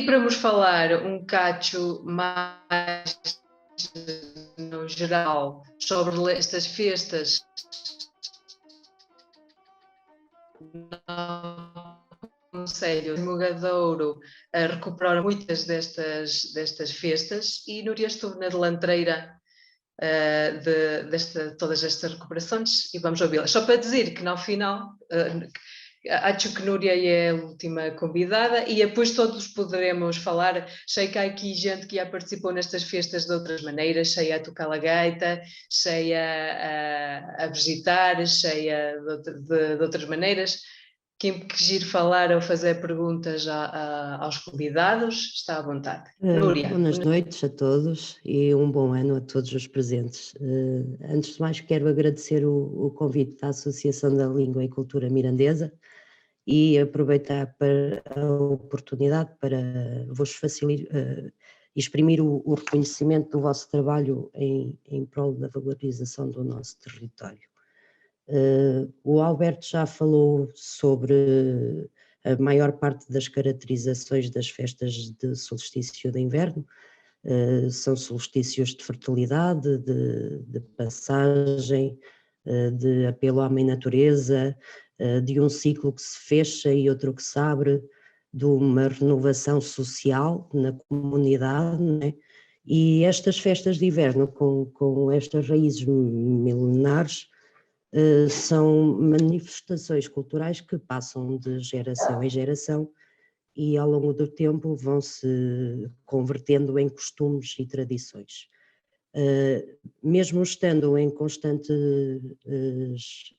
para vos falar um cacho mais no geral sobre estas festas no Concelho de Mugadouro a recuperar muitas destas festas e Núria esteve na delantreira de todas estas recuperações e vamos ouvi-las. Só para dizer que no final acho que Núria é a última convidada e depois todos poderemos falar. Sei que há aqui gente que já participou nestas festas de outras maneiras, sei a tocar a gaita, sei a visitar, sei de outras maneiras. Quem quiser falar ou fazer perguntas aos convidados, está à vontade. Núria. Boas noites a todos e um bom ano a todos os presentes. Antes de mais, quero agradecer o convite da Associação da Língua e Cultura Mirandesa e aproveitar a oportunidade para vos exprimir o reconhecimento do vosso trabalho em prol da valorização do nosso território. O Alberto já falou sobre a maior parte das caracterizações das festas de solstício de inverno. São solstícios de fertilidade, de passagem, de apelo à mãe natureza, de um ciclo que se fecha e outro que se abre, de uma renovação social na comunidade, né? E estas festas de inverno com estas raízes milenares são manifestações culturais que passam de geração em geração e ao longo do tempo vão se convertendo em costumes e tradições. Mesmo estando em constantes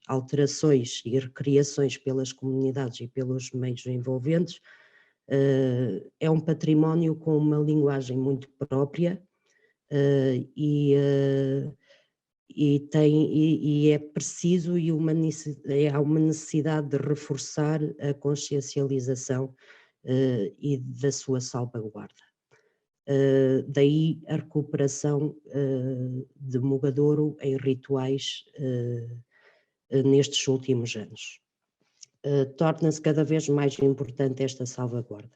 alterações e recriações pelas comunidades e pelos meios envolventes, é um património com uma linguagem muito própria e é preciso e há uma necessidade de reforçar a consciencialização e da sua salvaguarda. Daí a recuperação de Mugadouro em rituais nestes últimos anos. Torna-se cada vez mais importante esta salvaguarda.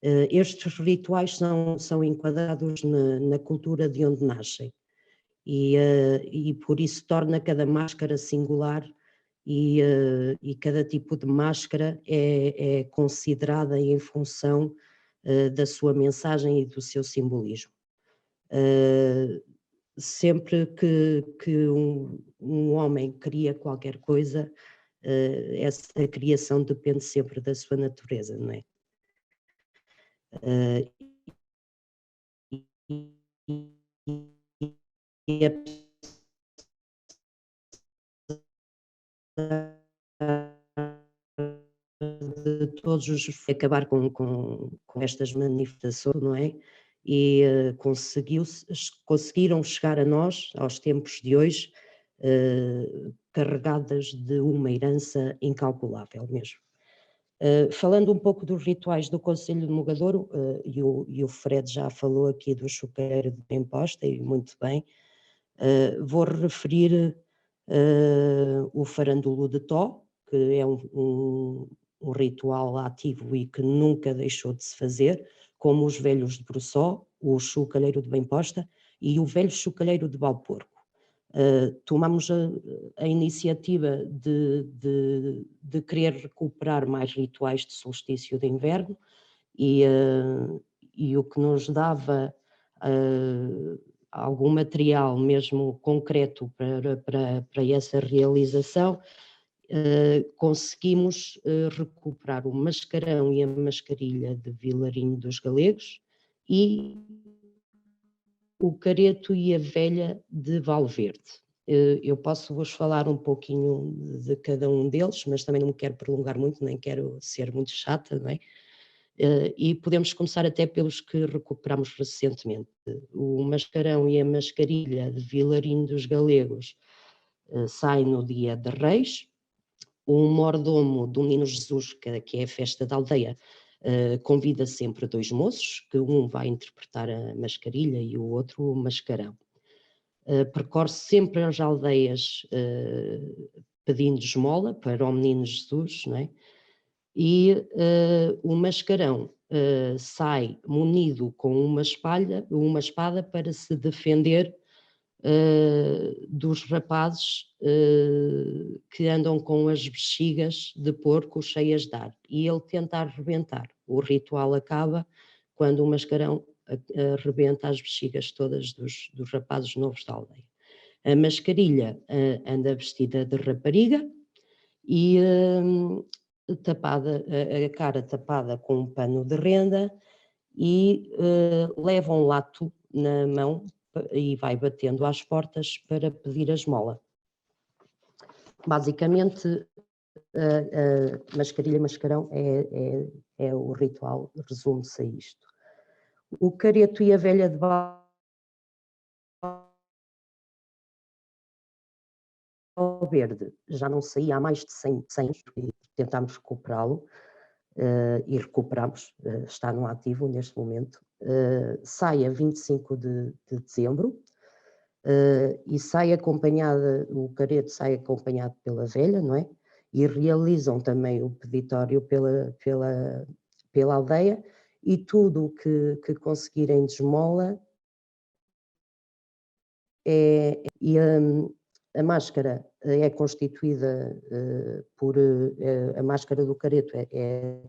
Estes rituais são enquadrados na cultura de onde nascem e por isso torna cada máscara singular e cada tipo de máscara é considerada em função da sua mensagem e do seu simbolismo. Sempre que um homem cria qualquer coisa, essa criação depende sempre da sua natureza, não é? De todos os acabar com estas manifestações, não é? E conseguiram chegar a nós, aos tempos de hoje, carregadas de uma herança incalculável mesmo. Falando um pouco dos rituais do Concelho de Mugadouro, e o Fred já falou aqui do choqueiro de Bem-Posta, e muito bem, vou referir o farandulo de Tó, que é um ritual ativo e que nunca deixou de se fazer, como os velhos de Bruçó, o chocalheiro de Bem-Posta e o velho chocalheiro de Valporco. Tomamos a iniciativa de querer recuperar mais rituais de solstício de inverno e o que nos dava algum material mesmo concreto para essa realização, conseguimos recuperar o mascarão e a mascarilha de Vilarinho dos Galegos e o careto e a velha de Valverde. Eu posso vos falar um pouquinho de cada um deles, mas também não me quero prolongar muito, nem quero ser muito chata, não é? E podemos começar até pelos que recuperamos recentemente. O mascarão e a mascarilha de Vilarinho dos Galegos saem no dia de Reis. O mordomo do Menino Jesus, que é a festa da aldeia, convida sempre dois moços, que um vai interpretar a mascarilha e o outro o mascarão. Percorre sempre as aldeias pedindo esmola para o Menino Jesus, não é? E o mascarão sai munido com uma espada para se defender dos rapazes que andam com as bexigas de porco cheias de ar, e ele tenta arrebentar. O ritual acaba quando o mascarão arrebenta as bexigas todas dos rapazes novos da aldeia. A mascarilha anda vestida de rapariga e a cara tapada com um pano de renda, e leva um lato na mão e vai batendo às portas para pedir a esmola. Basicamente, a mascarilha mascarão é o ritual, resume-se a isto. O careto e a velha de Valverde já não saía há mais de 100 anos, e tentámos recuperá-lo, e recuperamos, está no ativo neste momento. Sai a 25 de dezembro, e sai acompanhada, o careto sai acompanhado pela velha, não é? E realizam também o peditório pela aldeia, e tudo o que conseguirem de esmola e a máscara é constituída por a máscara do careto é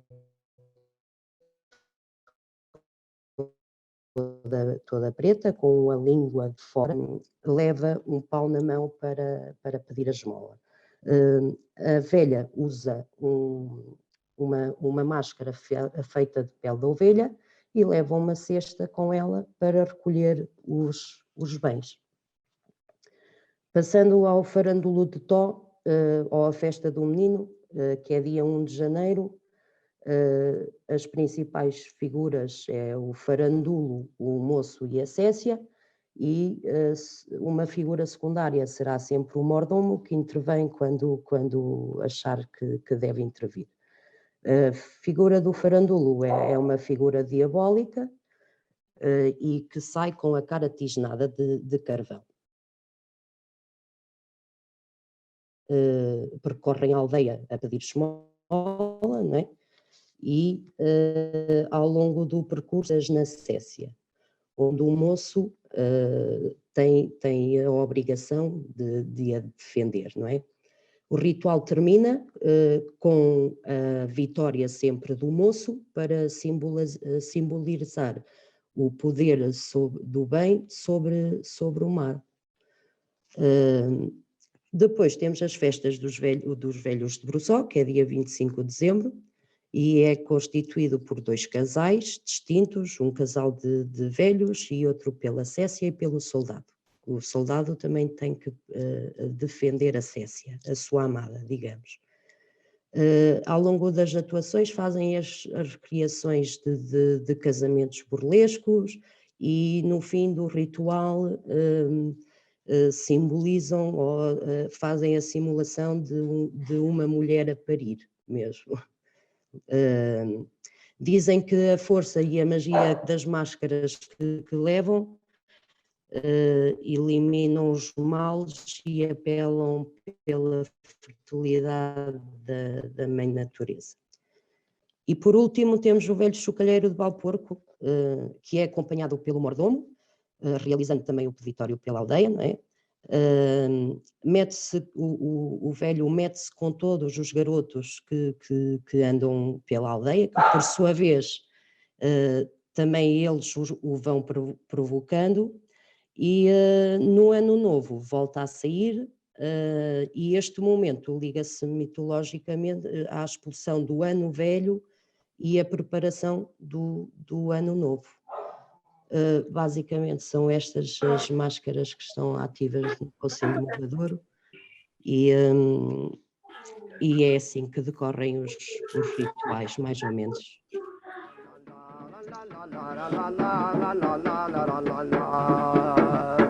toda preta, com a língua de fora, leva um pau na mão para pedir a esmola. A velha usa uma máscara feita de pele de ovelha e leva uma cesta com ela para recolher os bens. Passando ao Farandulo de Tó, ou a Festa do Menino, que é dia 1 de janeiro, as principais figuras é o farandulo, o moço e a Cécia, e uma figura secundária será sempre o mordomo, que intervém quando achar que deve intervir. A figura do farandulo é uma figura diabólica e que sai com a cara tisnada de carvão. Percorrem a aldeia a pedir esmola, não é? E ao longo do percurso na Cécia, onde o moço tem a obrigação de a defender, não é? O ritual termina com a vitória sempre do moço para simbolizar o poder do bem sobre o mal. Depois temos as festas dos velhos de Brusó, que é dia 25 de dezembro, e é constituído por 2 casais distintos, um casal de velhos e outro pela Cécia e pelo soldado. O soldado também tem que defender a Cécia, a sua amada, digamos. Ao longo das atuações fazem as recriações de casamentos burlescos, e no fim do ritual simbolizam ou fazem a simulação de uma mulher a parir mesmo. Dizem que a força e a magia das máscaras que levam eliminam os males e apelam pela fertilidade da mãe natureza. E por último temos o velho chocalheiro de Valporco, que é acompanhado pelo mordomo, realizando também o peditório pela aldeia, não é? O velho mete-se com todos os garotos que andam pela aldeia, que por sua vez também eles o vão provocando, e no ano novo volta a sair, e este momento liga-se mitologicamente à expulsão do ano velho e a preparação do ano novo. Basicamente são estas as máscaras que estão ativas no Conselho de Morradouro, e é assim que decorrem os rituais, mais ou menos. La la la la la la la la la la la.